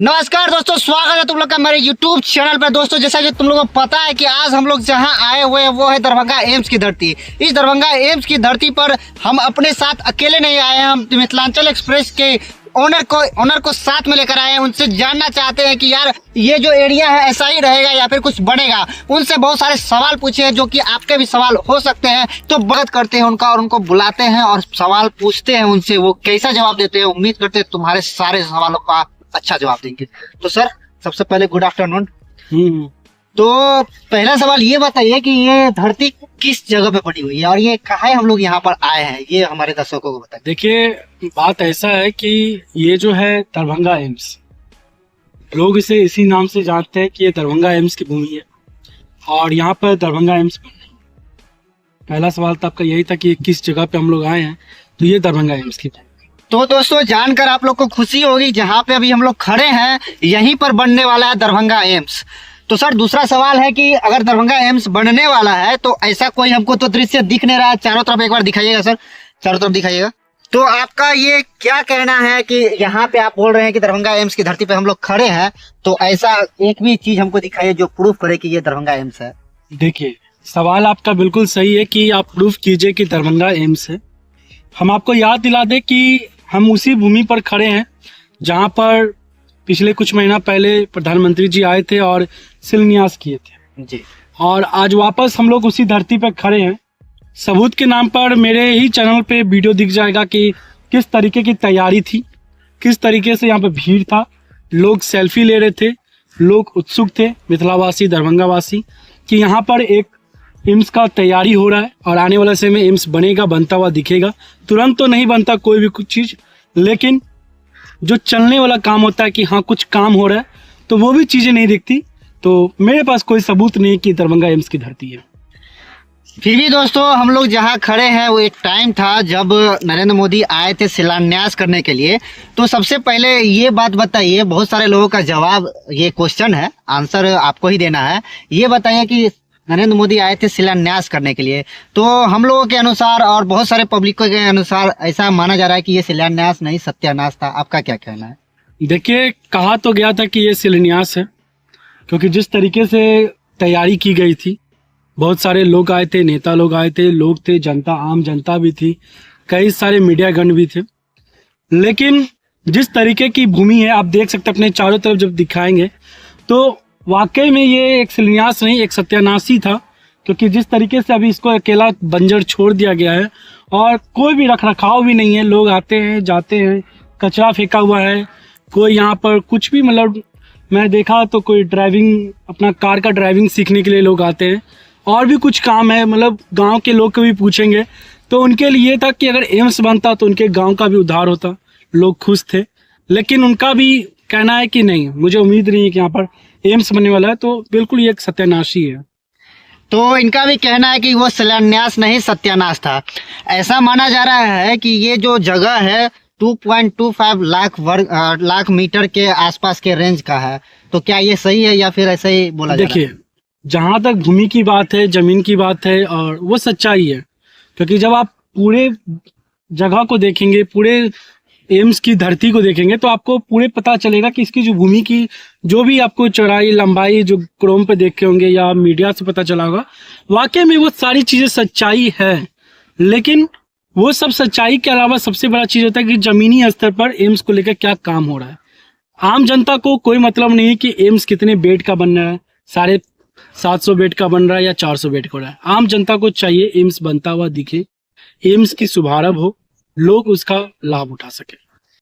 नमस्कार दोस्तों, स्वागत है तुम लोग का मेरे YouTube चैनल पर। दोस्तों, जैसा कि तुम लोगों को पता है कि आज हम लोग जहां आए हुए हैं वो है दरभंगा एम्स की धरती। इस दरभंगा एम्स की धरती पर हम अपने साथ अकेले नहीं आए हैं, हम मिथिलांचल एक्सप्रेस के ओनर को साथ में लेकर आए हैं। उनसे जानना चाहते हैं कि यार ये जो एरिया है ऐसा ही रहेगा या फिर कुछ बनेगा। उनसे बहुत सारे सवाल पूछे हैं जो कि आपके भी सवाल हो सकते हैं, तो बात करते हैं उनका और उनको बुलाते हैं और सवाल पूछते हैं उनसे। वो कैसा जवाब देते हैं, उम्मीद करते हैं तुम्हारे सारे सवालों का अच्छा जवाब देंगे। तो सर, सबसे पहले गुड आफ्टरनून। तो पहला सवाल ये बताइए कि ये धरती किस जगह पे बनी हुई है और ये कहाँ हम लोग यहाँ पर आए हैं, ये हमारे दर्शकों को बताइए। देखिए, बात ऐसा है कि ये जो है दरभंगा एम्स, लोग इसे इसी नाम से जानते हैं कि ये दरभंगा एम्स की भूमि है और यहाँ पर दरभंगा एम्स बन रही है। पहला सवाल तो आपका यही था कि किस जगह पे हम लोग आए हैं, तो ये दरभंगा एम्स की। तो दोस्तों, जानकर आप लोग को खुशी होगी, जहाँ पे अभी हम लोग खड़े हैं यहीं पर बनने वाला है दरभंगा एम्स। तो सर, दूसरा सवाल है कि अगर दरभंगा एम्स बनने वाला है तो ऐसा कोई हमको तो दृश्य दिख नहीं रहा है। चारों तरफ एक बार दिखाइएगा सर, चारों तरफ दिखाइएगा। तो आपका ये क्या कहना है कि यहाँ पे आप बोल रहे हैं कि दरभंगा एम्स की धरती पे हम लोग खड़े हैं, तो ऐसा एक भी चीज हमको दिखाइए जो प्रूफ करे कि ये दरभंगा एम्स है। देखिए, सवाल आपका बिल्कुल सही है कि आप प्रूफ कीजिए कि दरभंगा एम्स है। हम आपको याद दिला दें कि हम उसी भूमि पर खड़े हैं जहाँ पर पिछले कुछ महीना पहले प्रधानमंत्री जी आए थे और शिलान्यास किए थे जी। और आज वापस हम लोग उसी धरती पर खड़े हैं। सबूत के नाम पर मेरे ही चैनल पे वीडियो दिख जाएगा कि किस तरीके की तैयारी थी, किस तरीके से यहाँ पे भीड़ था, लोग सेल्फी ले रहे थे, लोग उत्सुक थे, मिथिलावासी दरभंगावासी, कि यहाँ पर एक एम्स का तैयारी हो रहा है और आने वाले समय में एम्स बनेगा, बनता हुआ दिखेगा। तुरंत तो नहीं बनता कोई भी कुछ चीज़, लेकिन जो चलने वाला काम होता है कि हाँ कुछ काम हो रहा है, तो वो भी चीज़ें नहीं दिखती। तो मेरे पास कोई सबूत नहीं कि दरभंगा एम्स की धरती है। फिर भी दोस्तों, हम लोग जहाँ खड़े हैं वो एक टाइम था जब नरेंद्र मोदी आए थे शिलान्यास करने के लिए। तो सबसे पहले ये बात बताइए, बहुत सारे लोगों का जवाब, ये क्वेश्चन है, आंसर आपको ही देना है। ये बताइए कि नरेंद्र मोदी आए थे शिलान्यास करने के लिए, तो हम लोगों के अनुसार और बहुत सारे पब्लिकों के अनुसार ऐसा माना जा रहा है कि ये शिलान्यास नहीं सत्यानाश था। आपका क्या कहना है? देखिए, कहा तो गया था कि ये शिलान्यास है, क्योंकि जिस तरीके से तैयारी की गई थी, बहुत सारे लोग आए थे, नेता लोग आए थे, लोग थे, जनता, आम जनता भी थी, कई सारे मीडियागण भी थे। लेकिन जिस तरीके की भूमि है, आप देख सकते हैं अपने चारों तरफ जब दिखाएंगे, तो वाकई में ये एक शिलान्यास नहीं, एक सत्यानाशी था। क्योंकि जिस तरीके से अभी इसको अकेला बंजर छोड़ दिया गया है और कोई भी रख रखाव भी नहीं है, लोग आते हैं जाते हैं, कचरा फेंका हुआ है, कोई यहाँ पर कुछ भी, मतलब मैं देखा तो कोई ड्राइविंग, अपना कार का ड्राइविंग सीखने के लिए लोग आते हैं, और भी कुछ काम है, मतलब गांव के लोग को भी पूछेंगे तो उनके लिए था कि अगर एम्स बनता तो उनके गांव का भी उद्धार होता, लोग खुश थे। लेकिन उनका भी कहना है कि नहीं, मुझे उम्मीद नहीं है कि यहाँ पर एम्स बनने वाला है, तो बिल्कुल ये एक सत्यानाशी है। तो इनका भी कहना है कि वो शिलान्यास नहीं सत्यानाश था। ऐसा माना जा रहा है कि ये जो जगह है 2.25 लाख मीटर के आसपास के रेंज का है। तो क्या ये सही है या फिर ऐसा ही बोला जा रहा है? देखिए, जहाँ तक भूमि की बात है, जमीन की बात है, और वो सच्चाई है। क्योंकि जब आप पूरे जगह को देखेंगे, पूरे एम्स की धरती को देखेंगे, तो आपको पूरे पता चलेगा कि इसकी जो भूमि की जो भी आपको चौड़ाई लंबाई जो क्रोम पे देखे होंगे या मीडिया से पता चला होगा, वाकई में वो सारी चीज़ें सच्चाई है। लेकिन वो सब सच्चाई के अलावा सबसे बड़ा चीज़ होता है कि ज़मीनी स्तर पर एम्स को लेकर क्या काम हो रहा है। आम जनता को कोई मतलब नहीं है कि एम्स कितने बेड का बन रहा है, 750 बेड का बन रहा है या 400 बेड का हो रहा है। आम जनता को चाहिए एम्स बनता हुआ दिखे, एम्स की शुभारंभ हो, लोग उसका लाभ उठा सके।